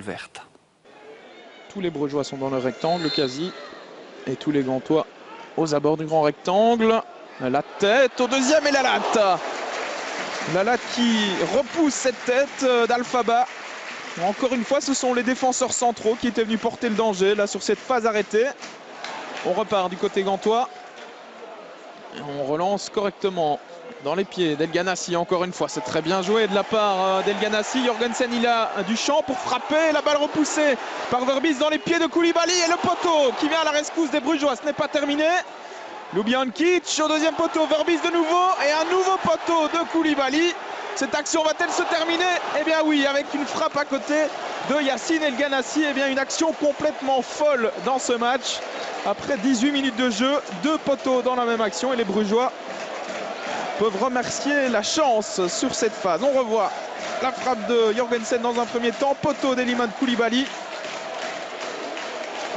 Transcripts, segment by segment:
verte. Tous les Brugeois sont dans le rectangle quasi. Et tous les Gantois aux abords du grand rectangle. La tête au deuxième et la latte. La latte qui repousse cette tête d'Alphaba. Encore une fois, ce sont les défenseurs centraux qui étaient venus porter le danger là sur cette phase arrêtée. On repart du côté gantois. Et on relance correctement dans les pieds d'El Ganassi. Encore une fois, c'est très bien joué de la part d'El Ganassi. Jorgensen, il a du champ pour frapper. La balle repoussée par Verbis dans les pieds de Koulibaly. Et le poteau qui vient à la rescousse des Brugeois. Ce n'est pas terminé. Ljubijankic au deuxième poteau. Verbis de nouveau. Et un nouveau poteau de Koulibaly. Cette action va-t-elle se terminer? Eh bien oui, avec une frappe à côté de Yacine El Ganassi. Eh bien une action complètement folle dans ce match. Après 18 minutes de jeu, 2 poteaux dans la même action. Et les Brugeois peuvent remercier la chance sur cette phase. On revoit la frappe de Jorgensen dans un premier temps. Poteau d'Elimane Koulibaly.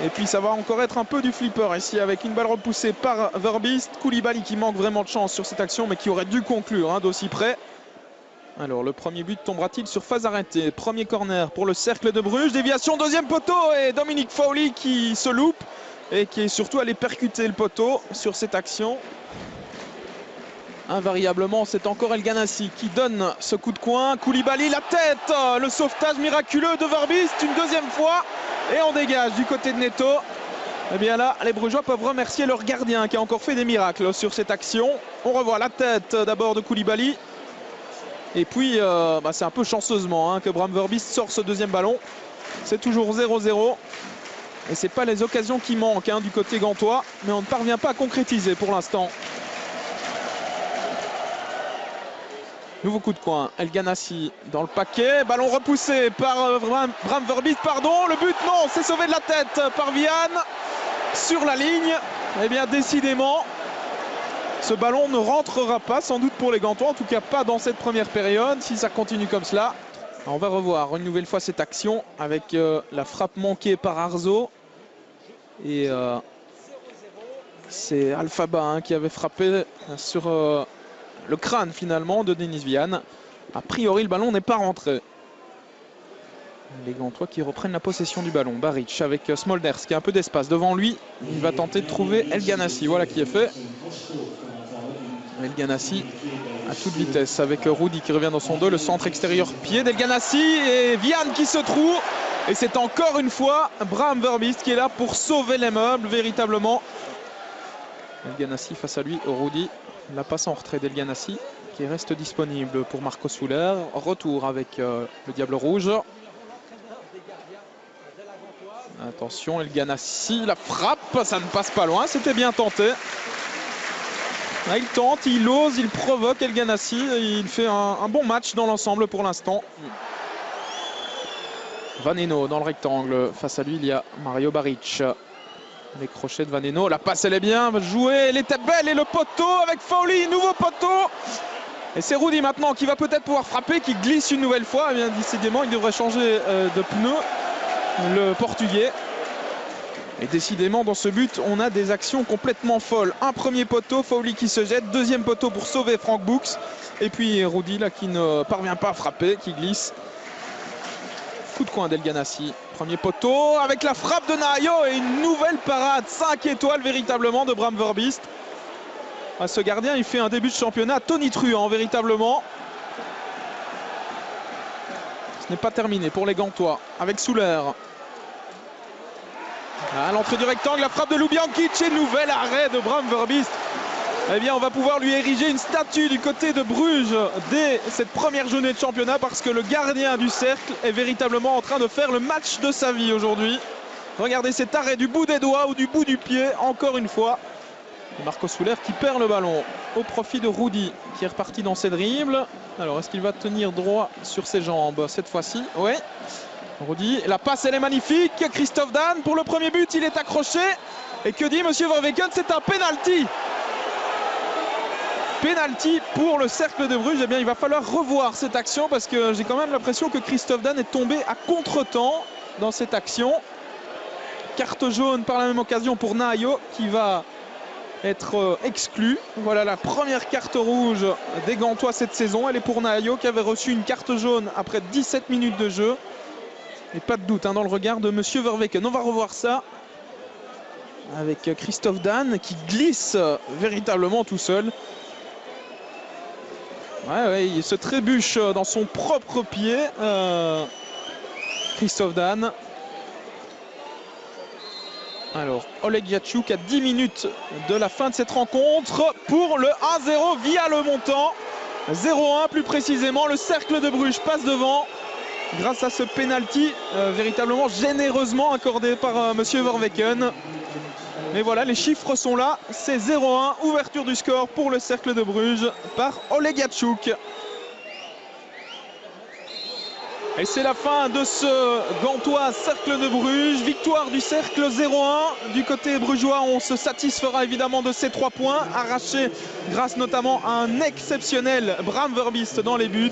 Et puis ça va encore être un peu du flipper ici avec une balle repoussée par Verbis. Koulibaly qui manque vraiment de chance sur cette action mais qui aurait dû conclure d'aussi près. Alors le premier but tombera-t-il sur phase arrêtée? Premier corner pour le Cercle de Bruges. Déviation, deuxième poteau et Dominique Fowley qui se loupe et qui est surtout allé percuter le poteau sur cette action. Invariablement, c'est encore El Ganassi qui donne ce coup de coin. Koulibaly, la tête, le sauvetage miraculeux de Verbis une deuxième fois. Et on dégage du côté de Neto. Et bien là, les Brugeois peuvent remercier leur gardien qui a encore fait des miracles sur cette action. On revoit la tête d'abord de Koulibaly. Et puis, c'est un peu chanceusement que Bram Verbis sort ce deuxième ballon. C'est toujours 0-0. Et ce n'est pas les occasions qui manquent du côté gantois. Mais on ne parvient pas à concrétiser pour l'instant. Nouveau coup de coin. El Ganassi dans le paquet. Ballon repoussé par Bram Verbis. Pardon, le but, non, c'est sauvé de la tête par Vian. Sur la ligne. Eh bien, décidément, ce ballon ne rentrera pas, sans doute pour les Gantois, en tout cas pas dans cette première période, si ça continue comme cela. Alors on va revoir une nouvelle fois cette action avec la frappe manquée par Arzo. Et c'est Alphaba qui avait frappé sur le crâne finalement de Denis Vian. A priori le ballon n'est pas rentré. Les Gantois qui reprennent la possession du ballon. Baric avec Smolders qui a un peu d'espace devant lui. Il va tenter de trouver El Ganassi. Voilà qui est fait. El Ganassi à toute vitesse avec Rudy qui revient dans son dos. Le centre extérieur pied d'El Ganassi et Vian qui se trouve. Et c'est encore une fois Bram Verbis qui est là pour sauver les meubles véritablement. El Ganassi face à lui, Rudy. La passe en retrait d'El Ganassi qui reste disponible pour Marco Soler. Retour avec le Diable Rouge. Attention, El Ganassi, la frappe, ça ne passe pas loin, c'était bien tenté. Il tente, il ose, il provoque El Ganassi. Il fait un bon match dans l'ensemble pour l'instant. Vaneno dans le rectangle. Face à lui, il y a Mario Baric. Les crochets de Vaneno. La passe, elle est bien jouée. Elle était belle. Et le poteau avec Fowley. Nouveau poteau. Et c'est Rudy maintenant qui va peut-être pouvoir frapper, qui glisse une nouvelle fois. Eh bien, décidément, il devrait changer de pneu. Le Portugais. Et décidément, dans ce but, on a des actions complètement folles. Un premier poteau, Fowley qui se jette. Deuxième poteau pour sauver Frank Books. Et puis Rudy, là, qui ne parvient pas à frapper, qui glisse. Coup de coin d'El Ganassi. Premier poteau avec la frappe de Nahayo et une nouvelle parade. 5 étoiles véritablement de Bram Verbis. Ce gardien, il fait un début de championnat tonitruant véritablement. Ce n'est pas terminé pour les Gantois avec Souler. À l'entrée du rectangle, la frappe de Ljubijankic et nouvel arrêt de Bram Verbis. Eh bien, on va pouvoir lui ériger une statue du côté de Bruges dès cette première journée de championnat parce que le gardien du cercle est véritablement en train de faire le match de sa vie aujourd'hui. Regardez cet arrêt du bout des doigts ou du bout du pied, encore une fois. Marco Soler qui perd le ballon au profit de Rudy qui est reparti dans ses dribbles. Alors, est-ce qu'il va tenir droit sur ses jambes cette fois-ci? Oui. Rudy, la passe elle est magnifique. Christophe Dan pour le premier but, il est accroché. Et que dit Monsieur Verweken? C'est un penalty. Penalty pour le Cercle de Bruges. Eh bien, il va falloir revoir cette action parce que j'ai quand même l'impression que Christophe Dan est tombé à contre-temps dans cette action. Carte jaune par la même occasion pour Nahayo qui va être exclu. Voilà la première carte rouge des Gantois cette saison. Elle est pour Nahayo qui avait reçu une carte jaune après 17 minutes de jeu. Et pas de doute dans le regard de Monsieur Verweken. On va revoir ça avec Christophe Dan qui glisse véritablement tout seul. Ouais, il se trébuche dans son propre pied. Christophe Dan. Alors, Oleg Yachuk à 10 minutes de la fin de cette rencontre pour le 1-0 via le montant. 0-1 plus précisément. Le Cercle de Bruges passe devant grâce à ce penalty véritablement généreusement accordé par Monsieur Verweken. Mais voilà, les chiffres sont là. C'est 0-1, ouverture du score pour le Cercle de Bruges par Oleg Yachuk. Et c'est la fin de ce Gantois Cercle de Bruges. Victoire du Cercle 0-1. Du côté brugeois, on se satisfera évidemment de ces 3 points arrachés grâce notamment à un exceptionnel Bram Verbiest dans les buts.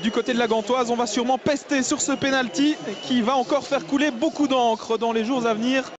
Du côté de la Gantoise, on va sûrement pester sur ce penalty qui va encore faire couler beaucoup d'encre dans les jours à venir.